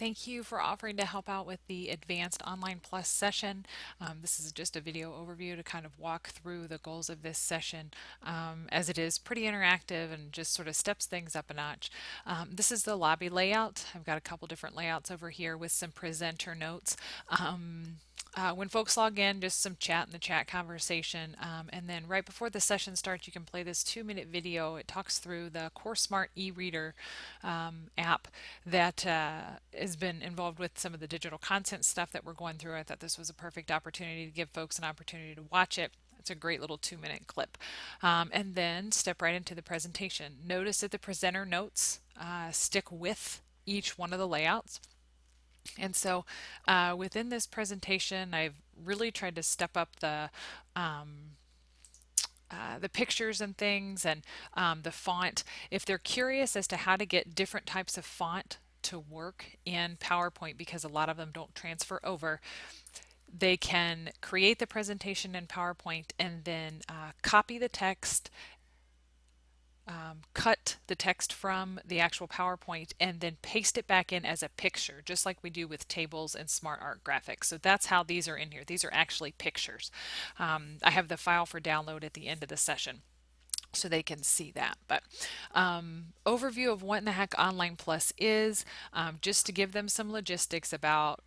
Thank you for offering to help out with the Advanced Online Plus session. This is just a video overview to kind of walk through the goals of this session, as it is pretty interactive and just sort of steps things up a notch. This is the lobby layout. I've got a couple different layouts over here with some presenter notes. When folks log in, just some chat in the chat conversation. And then right before the session starts, you can play this 2-minute video. It talks through the CourseSmart e-reader app that has been involved with some of the digital content stuff that we're going through. I thought this was a perfect opportunity to give folks an opportunity to watch it. It's a great little 2-minute clip. And then step right into the presentation. Notice that the presenter notes stick with each one of the layouts. And so within this presentation, I've really tried to step up the pictures and things and the font. If they're curious as to how to get different types of font to work in PowerPoint, because a lot of them don't transfer over, they can create the presentation in PowerPoint and then copy the text, cut the text from the actual PowerPoint and then paste it back in as a picture, just like we do with tables and smart art graphics. So that's how these are in here. These are actually pictures. I have the file for download at the end of the session, so they can see that. But overview of what in the heck Online Plus is, just to give them some logistics about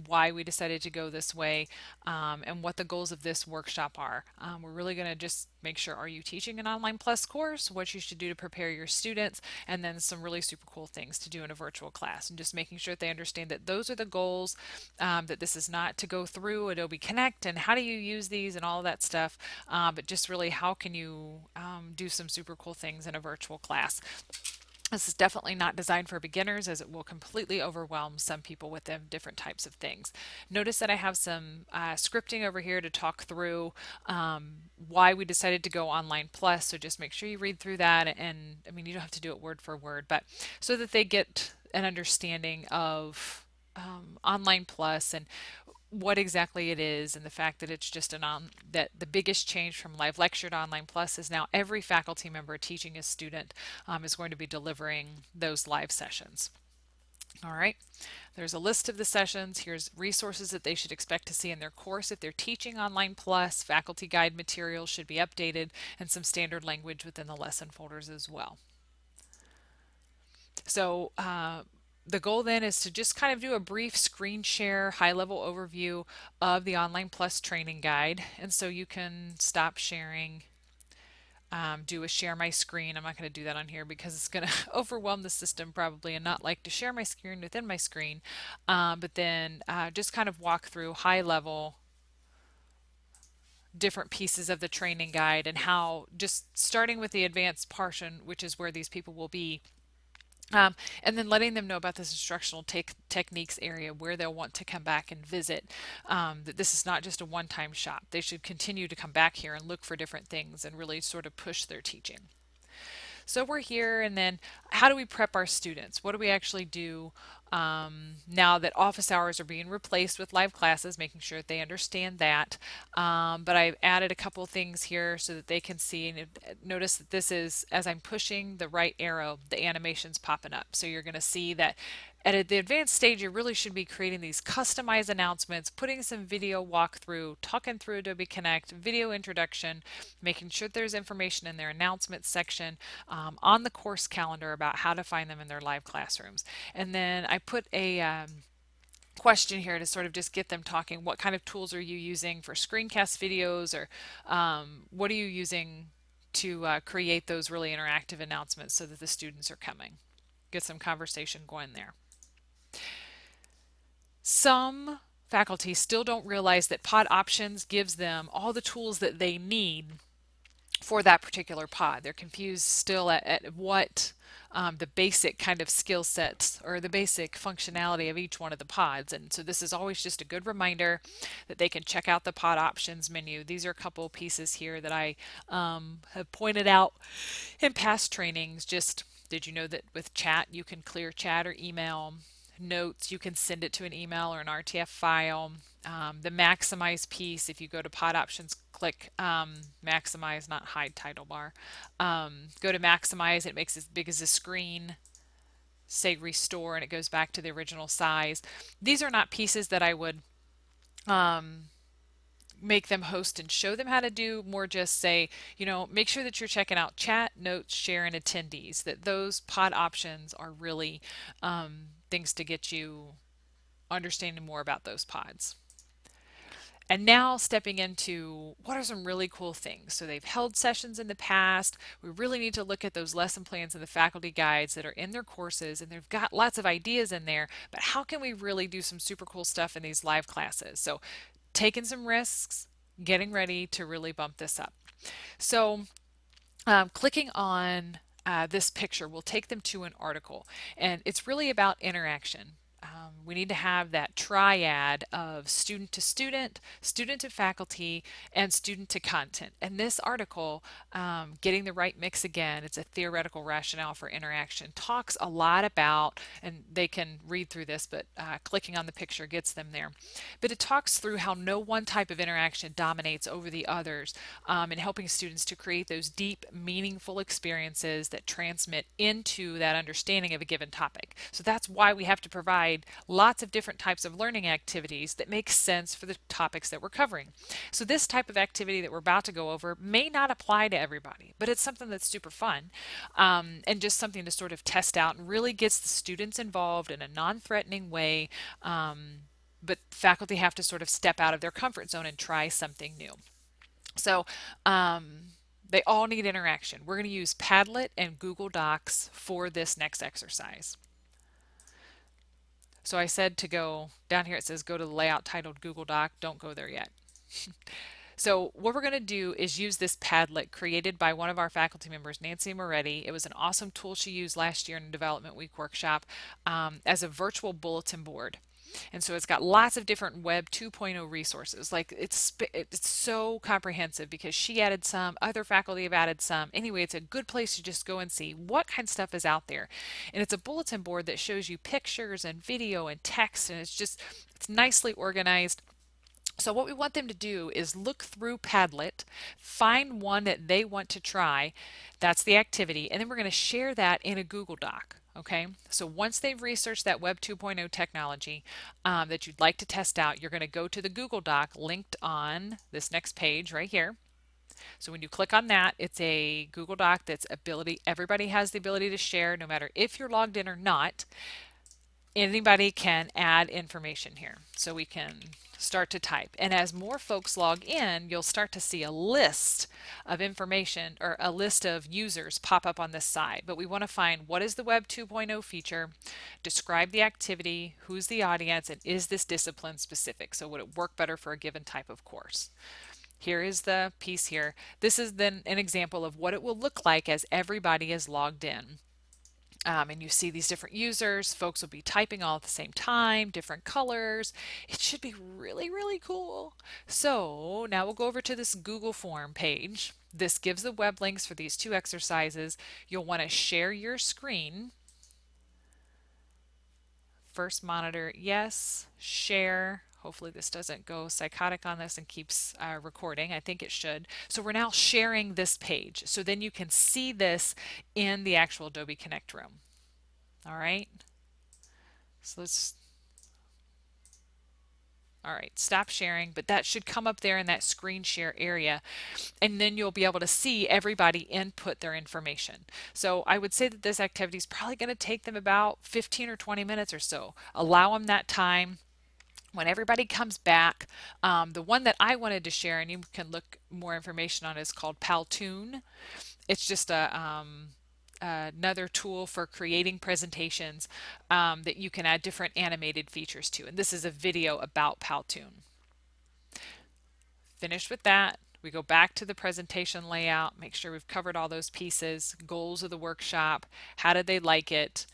why we decided to go this way, and what the goals of this workshop are. We're really going to just make sure, are you teaching an Online Plus course, what you should do to prepare your students, and then some really super cool things to do in a virtual class, and just making sure that they understand that those are the goals, that this is not to go through Adobe Connect and how do you use these and all of that stuff, but just really how can you do some super cool things in a virtual class. This is definitely not designed for beginners, as it will completely overwhelm some people with them different types of things. Notice that I have some scripting over here to talk through why we decided to go Online Plus. So just make sure you read through that. And I mean, you don't have to do it word for word, but so that they get an understanding of Online Plus and what exactly it is, and the fact that it's just that the biggest change from live lecture to Online Plus is now every faculty member teaching a student is going to be delivering those live sessions. All right, there's a list of the sessions. Here's resources that they should expect to see in their course. If they're teaching Online Plus, faculty guide materials should be updated, and some standard language within the lesson folders as well. So the goal then is to just kind of do a brief screen share, high level overview of the Online Plus training guide. And so you can stop sharing, do a share my screen. I'm not going to do that on here because it's going to overwhelm the system probably and not like to share my screen within my screen. But then just kind of walk through high level different pieces of the training guide and how, just starting with the advanced portion, which is where these people will be, and then letting them know about this instructional techniques area where they'll want to come back and visit, that this is not just a one-time shop. They should continue to come back here and look for different things and really sort of push their teaching. So we're here, and then how do we prep our students? What do we actually do now that office hours are being replaced with live classes, making sure that they understand that. But I've added a couple things here so that they can see, and notice that this is, as I'm pushing the right arrow, the animation's popping up. So you're going to see that at the advanced stage, you really should be creating these customized announcements, putting some video walkthrough, talking through Adobe Connect, video introduction, making sure there's information in their announcements section, on the course calendar about how to find them in their live classrooms. And then I put a question here to sort of just get them talking. What kind of tools are you using for screencast videos, or what are you using to create those really interactive announcements so that the students are coming? Get some conversation going there. Some faculty still don't realize that Pod Options gives them all the tools that they need for that particular pod. They're confused still at what the basic kind of skill sets or the basic functionality of each one of the pods. And so this is always just a good reminder that they can check out the Pod Options menu. These are a couple pieces here that I have pointed out in past trainings. Just, did you know that with chat you can clear chat or email? Notes, you can send it to an email or an RTF file. The maximize piece, if you go to Pod Options, click maximize, not hide title bar. Go to maximize, it makes as big as a screen. say restore and it goes back to the original size. These are not pieces that I would make them host and show them how to do, more just say, make sure that you're checking out chat, notes, share, and attendees, that those pod options are really things to get you understanding more about those pods. And now stepping into what are some really cool things. So they've held sessions in the past. We really need to look at those lesson plans and the faculty guides that are in their courses, and they've got lots of ideas in there, but how can we really do some super cool stuff in these live classes? So taking some risks, getting ready to really bump this up. So clicking on this picture will take them to an article, and it's really about interaction. We need to have that triad of student to student, student to faculty, and student to content. And this article, Getting the Right Mix Again, it's a theoretical rationale for interaction, talks a lot about, and they can read through this, but clicking on the picture gets them there. But it talks through how no one type of interaction dominates over the others, and helping students to create those deep, meaningful experiences that transmit into that understanding of a given topic. So that's why we have to provide lots of different types of learning activities that make sense for the topics that we're covering. So this type of activity that we're about to go over may not apply to everybody, but it's something that's super fun, and just something to sort of test out and really gets the students involved in a non-threatening way. But faculty have to sort of step out of their comfort zone and try something new. So they all need interaction. We're going to use Padlet and Google Docs for this next exercise. So I said to go down here, it says go to the layout titled Google Doc. Don't go there yet. So what we're going to do is use this Padlet created by one of our faculty members, Nancy Moretti. It was an awesome tool she used last year in a Development Week workshop as a virtual bulletin board. And so it's got lots of different Web 2.0 resources. Like it's so comprehensive because she added some, other faculty have added some. Anyway, it's a good place to just go and see what kind of stuff is out there. And it's a bulletin board that shows you pictures and video and text, and it's nicely organized. So what we want them to do is look through Padlet, find one that they want to try. That's the activity. And then we're going to share that in a Google Doc. Okay, so once they've researched that Web 2.0 technology that you'd like to test out, you're going to go to the Google Doc linked on this next page right here. So when you click on that, it's a Google Doc that's everybody has the ability to share, no matter if you're logged in or not. Anybody can add information here. So we can start to type. And as more folks log in, you'll start to see a list of information or a list of users pop up on this side. But we want to find what is the Web 2.0 feature, describe the activity, who's the audience, and is this discipline specific? So would it work better for a given type of course? Here is the piece here. This is then an example of what it will look like as everybody is logged in. And you see these different users. Folks will be typing all at the same time, different colors. It should be really, really cool. So now we'll go over to this Google form page. This gives the web links for these two exercises. You'll want to share your screen. First monitor, yes. Share. Hopefully this doesn't go psychotic on this and keeps recording. I think it should. So we're now sharing this page. So then you can see this in the actual Adobe Connect room. All right. So all right, stop sharing, but that should come up there in that screen share area, and then you'll be able to see everybody input their information. So I would say that this activity is probably going to take them about 15 or 20 minutes or so. Allow them that time. When everybody comes back, the one that I wanted to share, and you can look more information on, is called Powtoon. It's just another tool for creating presentations that you can add different animated features to. And this is a video about Powtoon. Finished with that, we go back to the presentation layout, make sure we've covered all those pieces, goals of the workshop, how did they like it,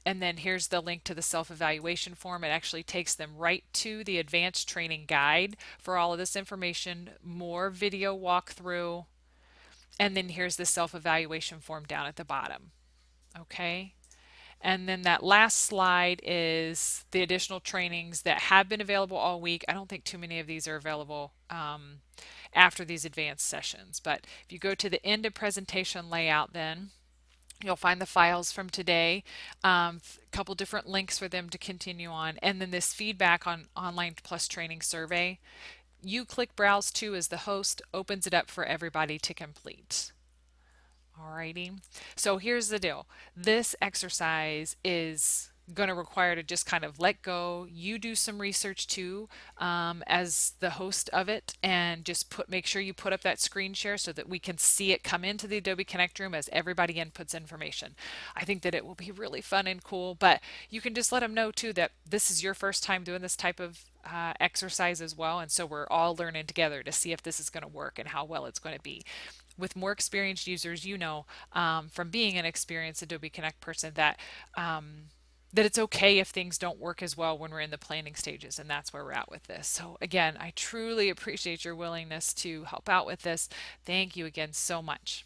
and then here's the link to the self-evaluation form. It actually takes them right to the advanced training guide for all of this information, more video walkthrough, and then here's the self-evaluation form down at the bottom. Okay. And then that last slide is the additional trainings that have been available all week. I don't think too many of these are available after these advanced sessions. But if you go to the end of presentation layout, then You'll find the files from today, a couple different links for them to continue on, and then this feedback on Online Plus Training survey. You click Browse to as the host, opens it up for everybody to complete. Alrighty. So here's the deal. This exercise is going to require to just kind of let go. You do some research too, as the host of it, and just make sure you put up that screen share so that we can see it come into the Adobe Connect room as everybody inputs information. I think that it will be really fun and cool, but you can just let them know too that this is your first time doing this type of exercise as well, and so we're all learning together to see if this is going to work and how well it's going to be. With more experienced users, you know, from being an experienced Adobe Connect person, that it's okay if things don't work as well when we're in the planning stages, and that's where we're at with this. So again, I truly appreciate your willingness to help out with this. Thank you again so much.